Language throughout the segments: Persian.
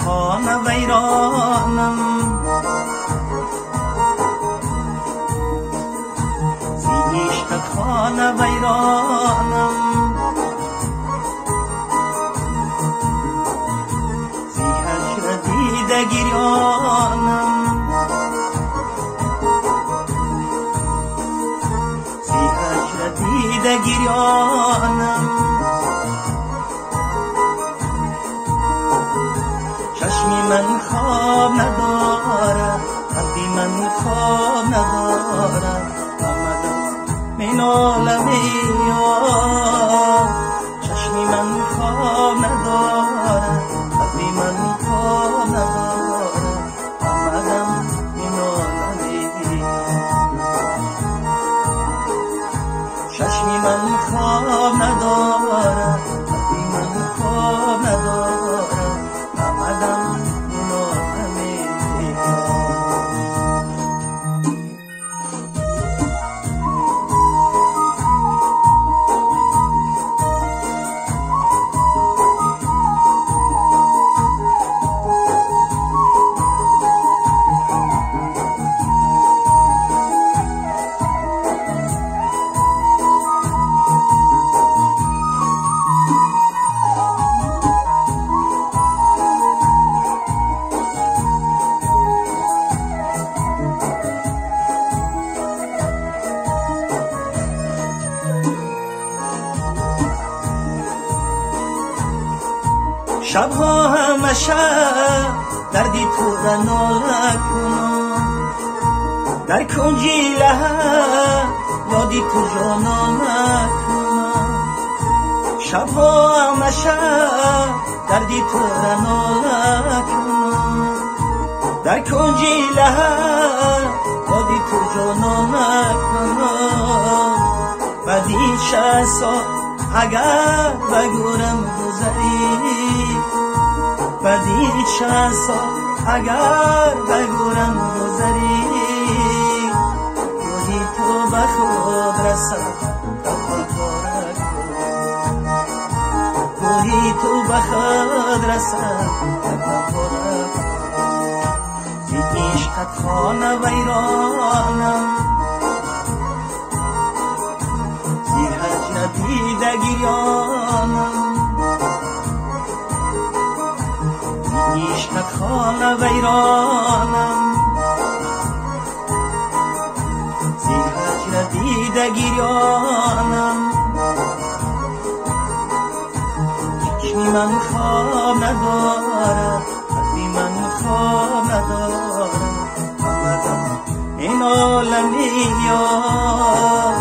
خانه ویرانم زیشت خانه ویرانم زی هجر دیده گریانم زی هجر دیده گریانم چشمی من خواب ندارد قلبی من خواب ندارد آمدم من عالم یار چشمی من خواب ندارد قلبی من خواب ندارد آمدم من عالم یار چشمی من خواب ندارد قلبی من خواب ندارد آمدم این عالم شبها همشه دردی تو را ناله کنم در کنجی لحظه یادی تو جانانه کنم شبها همشه دردی تو را ناله کنم در کنجی لحظه یادی تو جانانه کنم بدی چه سال اگر بگورم گذری بدی چه سال اگر بگورم گذری گوهی تو به خود رسد قبول بارک گوهی تو به خود رسد قبول بارک زی عشقت خانه ویرانم زی هجر دیده گریانم زی عشقت خانه ویرانم زی هجر دیده گریانم چشمی من خواب ندارد قلبی من خواب ندارد آمدم این عالم یار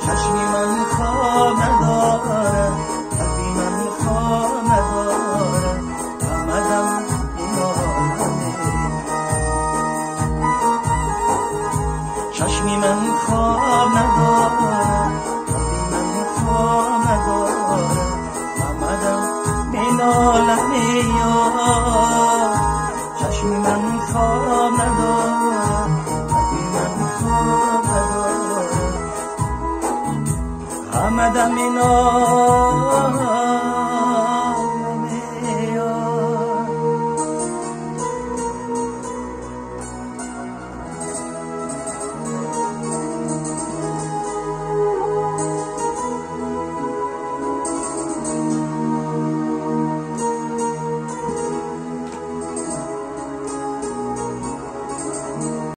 چشمی من خواب ندارد قلبی من خواب ندارد آمدم این عالم چشمی من خواب ندارد قلبی من خواب ندارد آمدم این عالم یار چشمی من خواب ندارد قلبی من خواب ندارد آمدم این